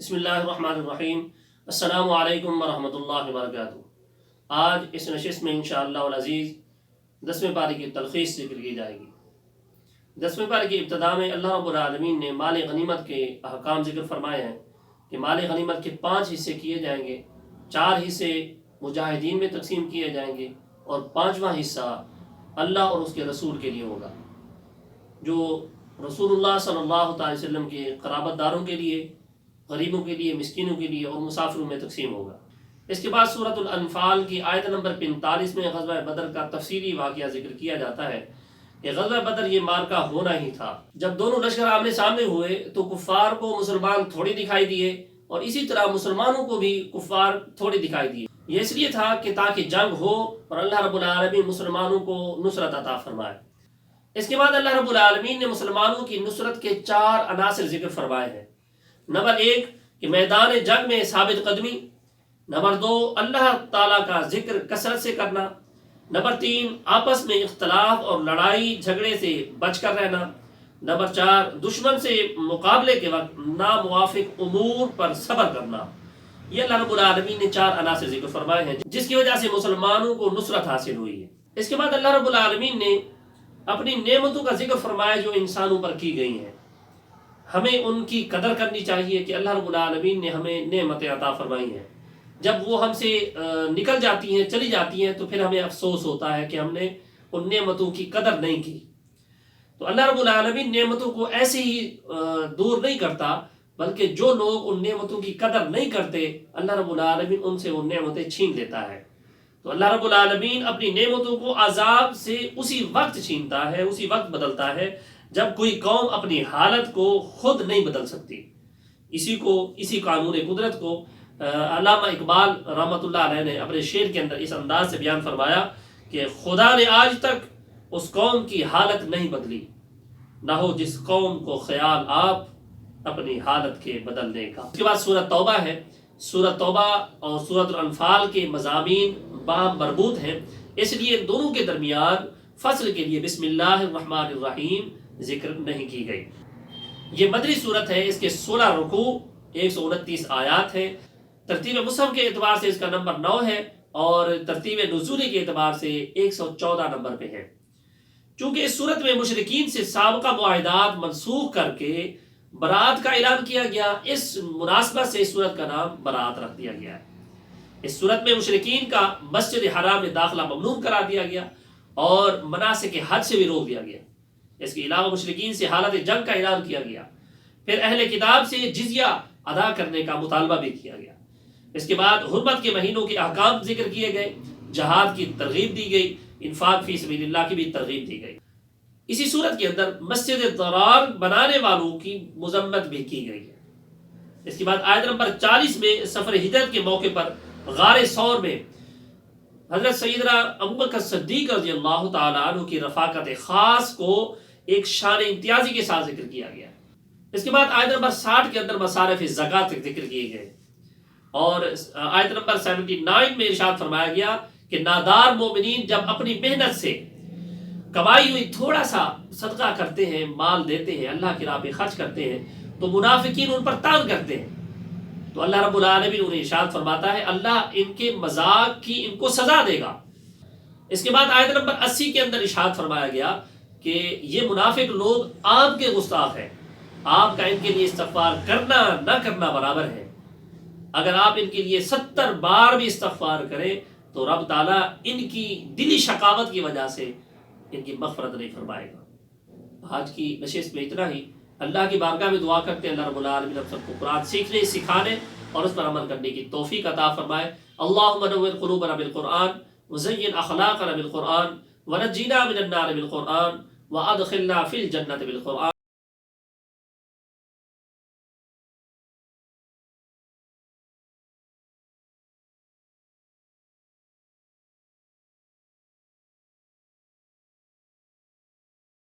بسم اللہ الرحمن الرحیم۔ السلام علیکم ورحمۃ اللہ وبرکاتہ۔ آج اس نشست میں انشاءاللہ العزیز 10ویں پارے کی تلخیص ذکر کی جائے گی۔ 10ویں پارے کی ابتدا میں اللہ رب العالمین نے مال غنیمت کے احکام ذکر فرمائے ہیں کہ مال غنیمت کے 5 حصے کیے جائیں گے، 4 حصے مجاہدین میں تقسیم کیے جائیں گے اور 5واں حصہ اللہ اور اس کے رسول کے لیے ہوگا، جو رسول اللہ صلی اللہ تعالی وسلم کے قرابت داروں کے لیے، غریبوں کے لیے، مسکینوں کے لیے اور مسافروں میں تقسیم ہوگا۔ اس کے بعد سورۃ الانفال کی آیت نمبر 45 میں غزوہ بدر کا تفصیلی واقعہ ذکر کیا جاتا ہے کہ غزوہ بدر یہ مارکہ ہونا ہی تھا۔ جب دونوں لشکر آمنے سامنے ہوئے تو کفار کو مسلمان تھوڑی دکھائی دیے اور اسی طرح مسلمانوں کو بھی کفار تھوڑی دکھائی دیے۔ یہ اس لیے تھا کہ تاکہ جنگ ہو اور اللہ رب العالمین مسلمانوں کو نصرت عطا فرمائے۔ اس کے بعد اللہ رب العالمین نے مسلمانوں کی نصرت کے 4 عناصر ذکر فرمائے ہیں۔ نمبر 1 کہ میدان جنگ میں ثابت قدمی، نمبر 2 اللہ تعالیٰ کا ذکر کثرت سے کرنا، نمبر 3 آپس میں اختلاف اور لڑائی جھگڑے سے بچ کر رہنا، نمبر 4 دشمن سے مقابلے کے وقت ناموافق امور پر صبر کرنا۔ یہ اللہ رب العالمین نے 4 عناصر ذکر فرمائے ہیں جس کی وجہ سے مسلمانوں کو نصرت حاصل ہوئی ہے۔ اس کے بعد اللہ رب العالمین نے اپنی نعمتوں کا ذکر فرمایا جو انسانوں پر کی گئی ہیں۔ ہمیں ان کی قدر کرنی چاہیے کہ اللہ رب العالمین نے ہمیں نعمتیں عطا فرمائی ہیں۔ جب وہ ہم سے نکل جاتی ہیں، چلی جاتی ہیں، تو پھر ہمیں افسوس ہوتا ہے کہ ہم نے ان نعمتوں کی قدر نہیں کی۔ تو اللہ رب العالمین نعمتوں کو ایسے ہی دور نہیں کرتا، بلکہ جو لوگ ان نعمتوں کی قدر نہیں کرتے اللہ رب العالمین ان سے وہ نعمتیں چھین لیتا ہے۔ تو اللہ رب العالمین اپنی نعمتوں کو عذاب سے اسی وقت چھینتا ہے، اسی وقت بدلتا ہے جب کوئی قوم اپنی حالت کو خود نہیں بدل سکتی۔ اسی قانون قدرت کو علامہ اقبال رحمۃ اللہ علیہ نے اپنے شعر کے اندر اس انداز سے بیان فرمایا کہ خدا نے آج تک اس قوم کی حالت نہیں بدلی، نہ ہو جس قوم کو خیال آپ اپنی حالت کے بدلنے کا۔ اس کے بعد سورۃ توبہ ہے۔ سورۃ توبہ اور سورۃ الانفال کے مضامین باہم مربوط ہیں، اس لیے ان دونوں کے درمیان فصل کے لیے بسم اللہ الرحمن الرحیم ذکر نہیں کی گئی۔ یہ مدنی صورت ہے، اس کے 16 رکوع 129 آیات ہیں۔ ترتیب مصحف کے اعتبار سے اس کا نمبر 9 ہے اور ترتیب نزولی کے اعتبار سے 114 نمبر پہ ہے۔ چونکہ اس صورت میں مشرکین سے سابقہ معاہدات منسوخ کر کے برات کا اعلان کیا گیا، اس مناسبت سے اس صورت کا نام برات رکھ دیا گیا ہے۔ اس صورت میں مشرکین کا مسجد حرام میں داخلہ ممنوع کرا دیا گیا اور مناسک حج سے بھی روک دیا گیا۔ اس کے علاوہ مشرکین سے حالت جنگ کا اعلان کیا گیا، پھر اہل کتاب سے جزیہ ادا کرنے کا مطالبہ بھی کیا گیا۔ اس کے بعد حرمت کے مہینوں کے احکام ذکر کیے گئے، جہاد کی ترغیب دی گئی، انفاق فی سبیل اللہ کی بھی ترغیب دی گئی۔ اسی صورت کے اندر مسجد ضرار بنانے والوں کی مذمت بھی کی گئی ہے۔ اس کے بعد آیت نمبر 40 میں سفر ہجرت کے موقع پر غار ثور میں حضرت سیدنا ابوبکر صدیق رضی اللہ تعالیٰ عنہ کی رفاقت خاص کو ایک شان امتیازی کے ساتھ ذکر کیا گیا۔ اس کے بعد آیت نمبر 60 کے اندر مصارف زکوٰۃ تک ذکر کیے گئے اور آیت نمبر 79 میں ارشاد فرمایا گیا کہ نادار مومنین جب اپنی محنت سے کمائی ہوئی تھوڑا سا صدقہ کرتے ہیں، مال دیتے ہیں، اللہ کی راہ میں خرچ کرتے ہیں، تو منافقین ان پر طعن کرتے ہیں، تو اللہ رب العالمین انہیں ارشاد فرماتا ہے اللہ ان کے مذاق کی ان کو سزا دے گا۔ اس کے بعد آیت نمبر 80 کے اندر ارشاد فرمایا گیا کہ یہ منافق لوگ آپ کے گستاخ ہیں، آپ کا ان کے لیے استغفار کرنا نہ کرنا برابر ہے۔ اگر آپ ان کے لیے 70 بار بھی استغفار کریں تو رب تعالیٰ ان کی دلی شقاوت کی وجہ سے ان کی مغفرت نہیں فرمائے گا۔ آج کی نشست میں اتنا ہی۔ اللہ کی بارگاہ میں دعا کرتے ہیں اللہ رب العالمین ہم سب کو قرآن سیکھنے، سکھانے اور اس پر عمل کرنے کی توفیق عطا فرمائے۔ اللہم نور قلوبنا بالقرآن وزین اخلاقنا بالقرآن ونجینا من النار بالقرآن وادخلنا فی الجنة بالقرآن۔